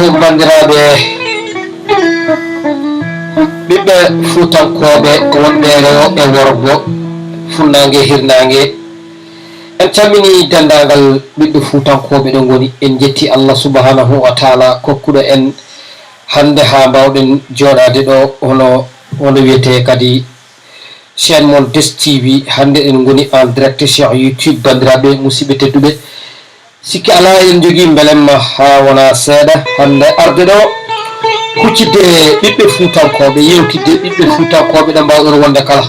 bandiraɓe ɓiɓɓe fuutankoɓe wonɓe rewoɓe worgo funnague hirnague en calmini dendagal ɓiɓɓe fuutankoɓe ɗo goni en jetti Allah subhanahu wa taala kokkuɗo en hande ha mbawɗen joɗade ɗo hono wiyete kadi chaine mon Des TV hande en goni en direct sur YouTube bandiraɓe musidɓe tedduɓe sikki ala en jogui belemma ha wona seeɗa hande arde ɗo huccidde ɓiɓɓe fuutankoɓe yewtidde ɓiɓɓe fuutankoɓe ɗo mbawɗon wonde kala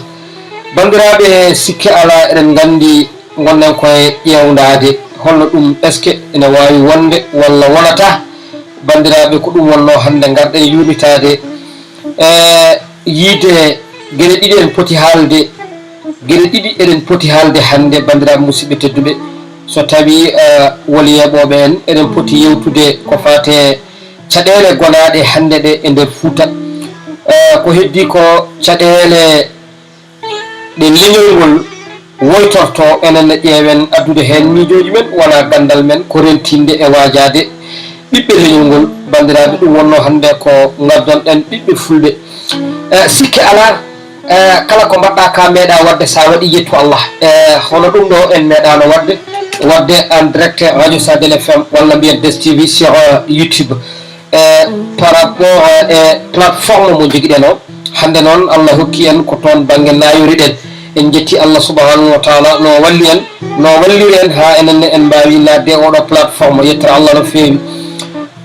bandiraɓe sikki ala eɗen gandi gonnen koye ƴewdade holno ɗum est ce que ene wawi wonde walla wonata bandiraɓe ko ɗum wonno hande garɗen yuɓitade yiide gueɗe ɗiɗi eɗen poti haalde gueɗe ɗiɗi eɗen poti haalde hande bandiraɓe musidɓe tedduɓe so tawi woni yeɓoɓe en eɗen poti yewtude ko fate caɗele gonaɗe hande ɗe e nder Fouta ko heddi ko caɗele ɗe leñolngol woytorto enenne ƴeewen addude hen miijoji men wona gandal men ko rentinde e wajade ɓiɓɓe leñolngol bandiraɓe ɗum wonno hande ko gaddonɗen ɓiɓɓe fulɓe sikki ala kala ko mbaɗɗa ka meeɗa wadde sa waɗi yettu Allah hono ɗum ɗo en meeɗano wadde en direct radio Sadel FM walla mbiyen Des TV sur YouTube par rapport e plateforme mo joguiɗen o hande noon Allah hokki en ko toon banggue nayoriɗen en jetti Allah subhanahu wa taala no walli en ha enenne en mbawi nadde oɗo plateforme yettere Allah no fewi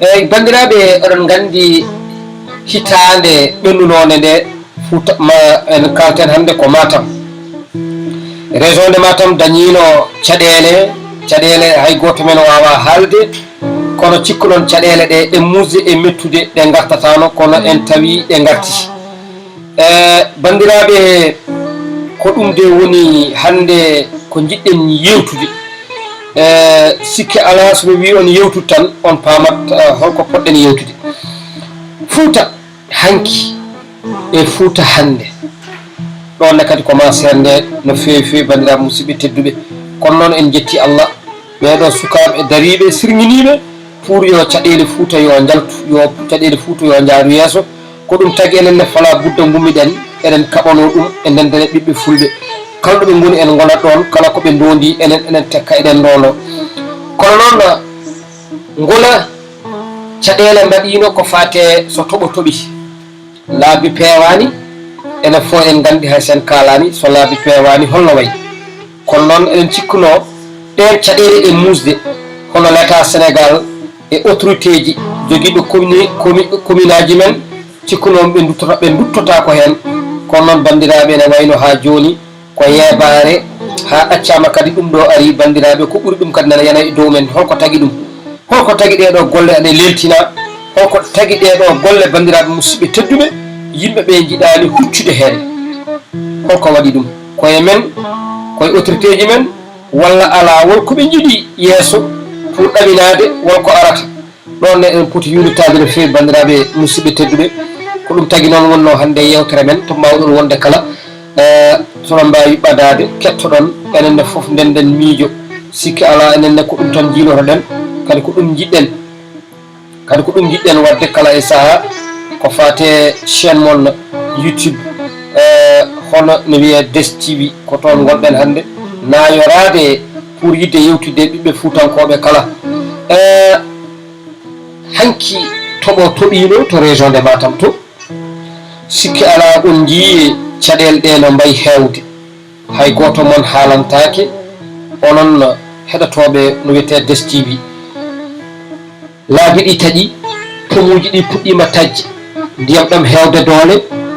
eyyi bandiraɓe oɗon gandi hitande ɓennunode nde Fouta en kalten hande ko Matam région de Matam dañino caɗele hay goto men wawa haalde kono cikku noon caɗele ɗe e musde e mettude ɗe gartatano kono en tawi ɗe garti bandiraɓe ko ɗum de woni hande ko jiɗɗen yewtude sikki ala somi wi on yewtude tan on pamat holko poɗɗen yewtude Fouta hanki e Fouta hande ɗonne kadi ko maserde no fewi bandiraɓe musidɓe tedduɓe kono noon en jetti Allah ɓeɗo sukaɓe dariɓe sirguiniɓe pour yo caɗele Fouta yo jaltu yo caɗele Fouta yo jaaru yeeso ko ɗum tagui enenne fala budda gummiɗen eɗen kaɓano ɗum e ndendene ɓiɓɓe fulɓe kala ɗo ɓe goni en gonat ɗon kala koɓe dondi enen tekka eɗen ndono kono noon gola caɗele mbaɗino ko fate so toɓi laabi pewani enen fo en gandi hay sen kalani so laabi pewani holno wayi kono noon eɗen cikkuno ɗen caɗele e musde hono l'état Sénégal e autorité ji joguiɓe commune aji men cikkunoon ɓe duttota ko hen kono noon bandiraɓe ene wayno ha joni ko yebare ha accama kadi ɗum ɗo ari bandiraɓe ko ɓuuri ɗum kadi nana yana e dow men holko tagui ɗum holko tagui ɗeɗo golle aɗa leltina holko tagui ɗeɗo golle bandiraɓe musidɓe tedduɓe yimɓeɓe jiiɗani huccude hen holko waɗi ɗum koye men koye autorité ji men walla ala wonko ɓe jiiɗi yeeso pour ɗaminade wonko arata ɗonne en poti yuɗitade no fewi bandiraɓe musidɓe tedduɓe ko ɗum tagui noon wonno hande yewtere men to mbawɗon wonde kala sono mbawi ɓadade kettoɗon enenne foof ndenden miijo sikki ala enenne ko ɗum tan jiinotoɗen kadi ko ɗum jiɗɗen wadde kala e saaha ko fate chaine mon YouTube hono no wiye Des TV ko toon gonɗen hande nayorade pour yidde yewtidde ɓiɓɓe fuutankoɓe kala hanki toɓino to région de Matam to sikki ala on jii caɗele ɗe no mbayi hewde hay goto mon haalantake onon heɗotoɓe no wiyete Des TV laabi ɗi taaƴi pomuji ɗi puɗɗima tajje ndiyam ɗam hewde doole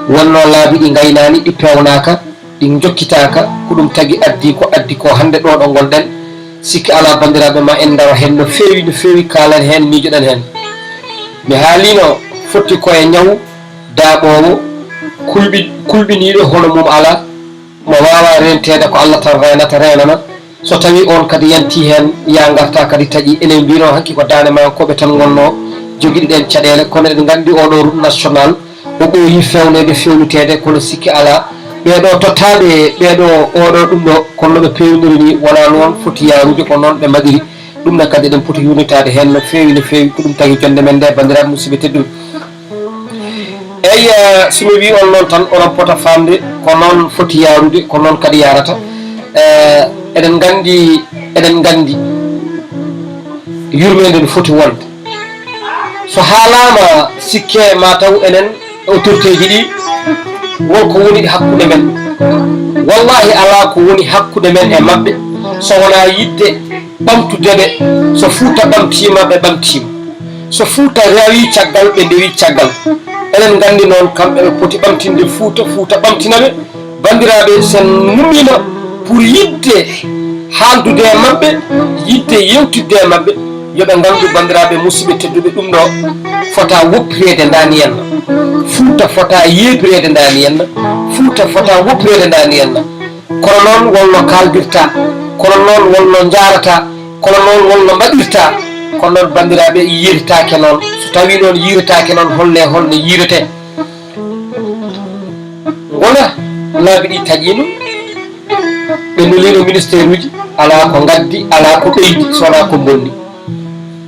wonno laabi ɗi gaynani ɗi pewnaka ɗi jokkitaka ko ɗum tagui addi ko hande ɗo ɗo gonɗen sikki ala bandiraɓe ma en dawa hen no fewi kalan hen miijoɗen hen mi haalino fotti koye ñaw daaɓowo kulɓiniɗo hono mum ala mo wawa rentede ko Allah tan renana so tawi on kadi yanti hen ya garta kadi taaƴi enen mbino hanki ko dane mankoɓe tan gonno joguiɗi ɗen caɗele kono eɗen gandi oɗo route national o ɓooyi fewnede fewnitede kono sikki ala ɓeɗo tottaɓe ɓeɗo oɗo ɗum ɗo kono ɓe pewniri ni wona noon foti yarude ko noon ɓe mbaɗiri ɗum ne kadi eɗen poti yunitade hen no fewi ko ɗum tagi jonde men nde bandiraɓe musidɓe tedduɓe. eyyi somi wi on noon tan onon pota famde ko noon foti yarude ko noon kadi yarata. eɗen gandi yurmede no foti wonde so haalama sikke mataw enen autorité ji ɗi wonko woni hakkude men, wallahi ala ko woni hakkude men e mabɓe so wona yidde ɓamtudeɓe. So fouta ɓamtima ɓe ɓamtima, so fouta rewi caggal ɓe ndewi caggal. enen gandi noon kamɓe ɓe poti ɓamtinde fouta ɓamtinaɓe. bandiraɓe sen numima pour yidde haldude e mabɓe, yidde yewtidde e mabɓe, yoɓe gandu bandiraɓe musidɓe tedduɓe ɗum ɗo fota woppirede ndani henna. fouta fota yebrede ndani henna, fouta fota woppirede ndani henna. kono noon wolno kaldirta, kono noon wolno jarata, kono noon wolno mbaɗirta, kono noon bandiraɓe yiiritake noon. so tawi noon yiiritake noon holne yiirete. wona laabi ɗi taƴino ɓe nolino ministére uji, ala ko gaddi, ala ko ɓeydi, sowona ko bonni.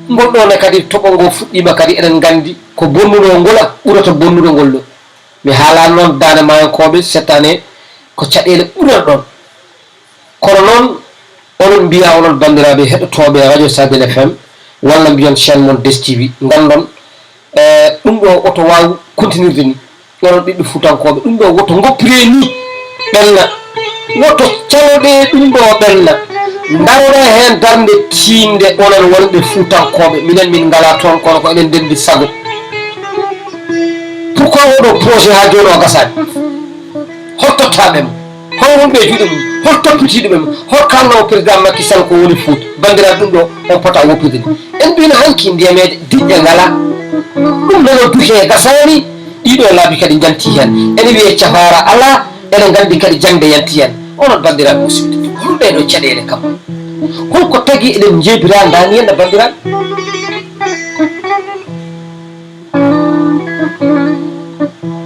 gonɗone kadi toɓo ngo fuɗɗima kadi eɗen gandi ko bonnuɗo ngola ɓurata bonnuɗo ngol ɗo. mi haalani noon dane mayankoɓe cette année ko caɗele ɓuran ɗon. kono noon onon mbiya onon bandiraɓe heɗotoɓe radio Sadel FM walla mbiyon chaine mon DSTV gandon ɗum ɗo oto waw continuirde ni. onon ɓiɓɓe fuutankoɓe ɗum ɗo woto goppire ni ɓenna, woto caloɗe ɗum ɗo ɓenna. darore hen darde tinde onon wonɓe fuutankoɓe, minen min ngala toon kono ko eɗen dendi sago. pourquoi oɗo projet ha joni o gasani? hol tottaɓe mo, hol wonɓe juuɗe mum, hol toppitiɗo ɓe, hol kalnowo président Macky Sall ko woni Fouta. bandiraɓe ɗum ɗo on pota woppirde ni. en mbino hanki ndiyamede diƴƴe ngala, ɗum ɗono duhe gasani. ɗiɗo laabi kadi janti hen, ene wiye cafara ala, ene gandi kadi jangde yanti hen. onon bandiraɓe musidɓe holɗeɗo caɗele kam holko tagui eɗen jeebira dani henna bandiraɓe?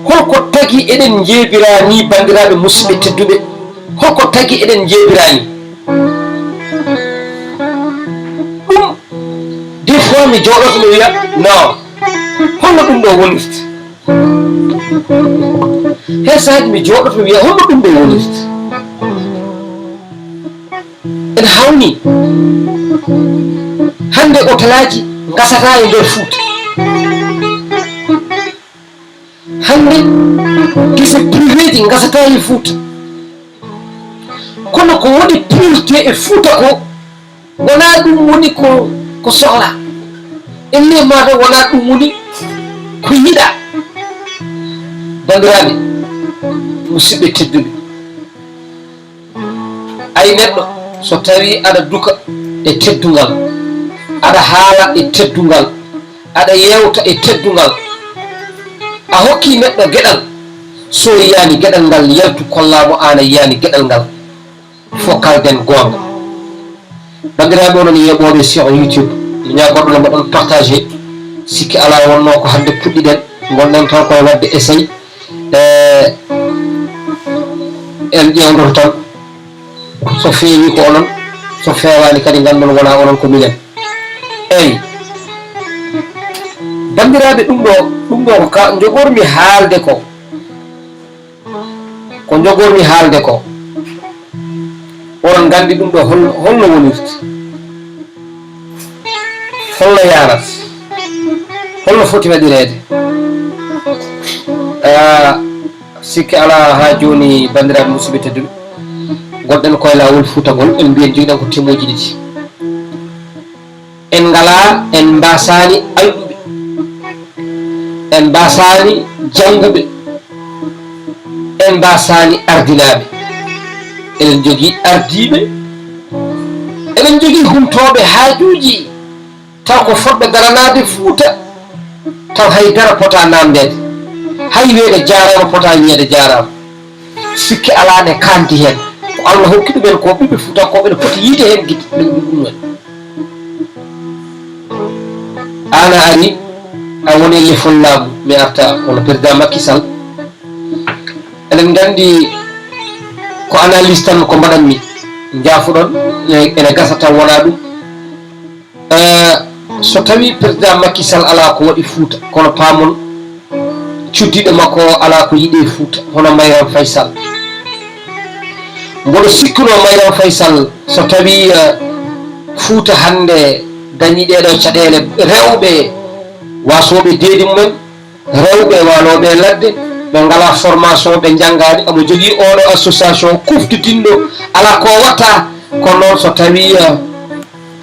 holko tagui eɗen jeebira ni bandiraɓe musidɓe tedduɓe? holko tagui eɗen jeebira ni? ɗum des fois mi jooɗoto mi wiya non holno ɗum ɗo wonirta. he saaji mi jooɗoto mi wiya holno ɗum ɗo wonirta. en hawni hande hôtelaji gasata e nder Fouta, hande guese privé ji gasata e Fouta, kono ko woni priorité e Fouta ko wona ɗum woni ko sohla. elle mata wona ɗum woni ko yiɗa. bandiraɓe musidɓe tedduɓe, ay neɗɗo so tawi aɗa duka e teddugal, aɗa haala e teddugal, aɗa yewta e teddugal, a hokki neɗɗo gueɗal, so yiyani gueɗal ngal yaltu kollamo an a yiyani gueɗal ngal, fo kalden gonga. bandiraɓe onon yeɓoɓe sur YouTube, mi ñagoɗo no mbaɗon partagé. sikki ala wonno ko hande puɗɗiɗen gonɗen tan koye wadde essay. en ƴewdoto tan so feewi ko onon, so fewani kadi gandon wona onon ko minen. eyyi bandiraɓe ɗum ɗo ko ka jogormi haalde ko jogormi haalde ko onon gandi ɗum ɗo holno wonirta, holno yarat, holno foti waɗirede. sikki ala ha joni bandiraɓe musidɓe tedduɓe gonɗen koye lawol fuutagol. en mbiyen joguiɗen ko temmoji ɗiɗi. en ngala, en mbasani alɗuɓe, en mbasani janguɓe, en mbasani ardinaɓe. eɗen jogui ardiɓe, eɗen jogui humtoɓe haajuji taw ko fotɓe daranade Fouta taw haydara pota namdede, hay weede jarama pota wiyede jarama. sikki ala ne kandi hen ko Allah hokki ɗumen ko ɓiɓɓe fuutankoɓe ne poti yiide hen guite ɗum en. ana ari a woni lefol laamu mi arta wono président Macky Sall. eɗen gandi ko analyse tan ko mbaɗanmi jaafuɗon ene gasa taw wona ɗum. so tawi président Macky Sall ala ko waɗi Fouta kono paamon cuddiɗo makko ala ko yiɗe Fouta hono Mayram Faye Sall mboɗo sikkuno Mayram Faye Sall so tawi Fouta hande dañi ɗeɗo caɗele rewɓe wasoɓe deedi mumen rewɓe waloɓe ladde ɓe ngala formation ɓe janggani omo jogui oɗo association kuftidinɗo ala ko watta kono noon so tawi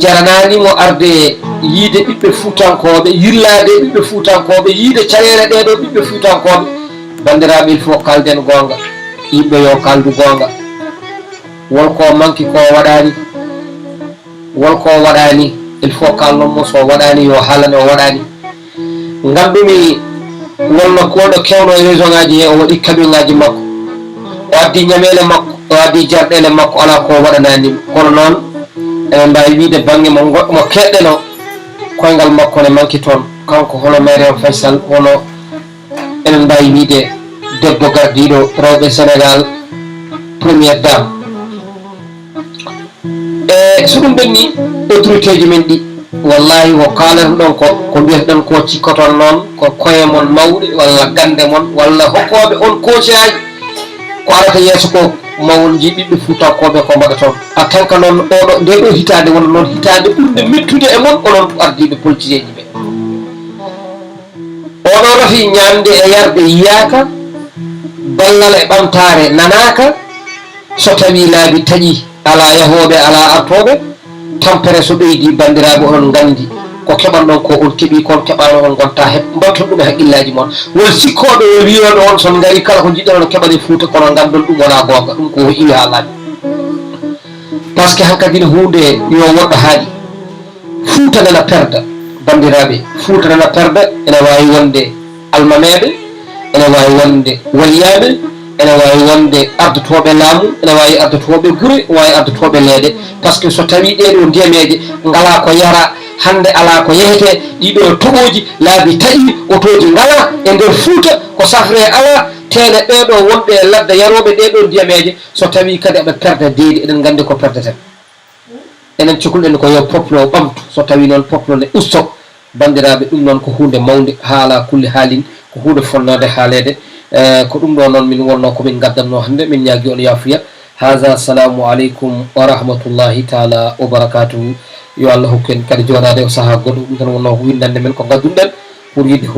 jarananimo arde yiide ɓiɓɓe fuutankoɓe yillade ɓiɓɓe fuutankoɓe yiide caɗele ɗeɗo ɓiɓɓe fuutankoɓe bandiraɓe il faut kalden gonga yimɓe yo kaldu gonga wonko manki ko waɗani wonko waɗani il faut kalnonmo so waɗani yo haalane o waɗani gandumi wonno koɗo kewno e région ngaji he o waɗi camion ngaji makko o addi ñamele makko o addi jarɗele makko ala ko waɗananimo kono noon eɓe mbawi wiide banggue mo keɗɗeno koyngal makko ne manki toon kanko hono Mariame Faye Sall hono eɓen mbawi wiide debbo gardiɗo rewɓe Sénégal premiére dame e so ɗum ɓenni autorité ji men ɗi wallahi ko kalata ɗon ko mbiyata ɗon ko cikkoton noon ko koye mon mawɗe walla gande mon walla hokkoɓe on koosiyaji ko arata yeeso ko mawon jiɓiɓe fuutankoɓe ko mbaɗa toon a tanka noon oɗo nde ɗo hitande wona noon hitande ɓurde mettude e mon onon ardiɓe politicien ji ɓe oɗo rafi ñamde e yarde yiyaka ballal e ɓamtare nanaka so tawi laabi taƴi ala yahoɓe ala artoɓe tampere so ɓeydi bandiraɓe onon gandi ko keɓan ɗon ko on keeɓi kon keɓano on gonta mbatton ɗum e haqqillaji moon won sikkoɓe o wiyoɓe on son gari kala ko jiɗɗon no keɓani Fouta kono gandon ɗum wona gonga ɗum ko iwi ha laaɓi par ce que hankkadine hunde yo woɗɗo haaɗi Fouta nana perda bandiraɓe Fouta nana perda ene wawi wonde almameɓe ene wawi wonde waliyaɓe ene wawi wonde ardotoɓe laamu ene wawi ardotoɓe guure wawi ardotoɓe leeɗe par ce que so tawi ɗeɗo ndiyameje ngala ko yara hande ala ko yehete ɗiɗo toɓoji laabi taƴi otoji ngala e nder Fouta ko safre ala tene ɓeɗo wonɓe e ladde yaroɓe ɗeɗo ndiyameje so tawi kadi aɓe perda deedi eɗen gandi ko perdeten enen cukalɗen ko yo poplo ɓamtu so tawi noon poplo ne usto bandiraɓe ɗum noon ko hunde mawde haala kulle haalin ko hunde fonnode haalede ko ɗum ɗo noon min wonno komin gaddanno hande min ñaagui on yafuya haha assalamu aleykum wa rahmatullahi taala wa barakatuhu yo Allah hokku en kadi joɗade o saaha goɗɗo ɗum tan wonno ko windande men ko gadduɗen pour yidde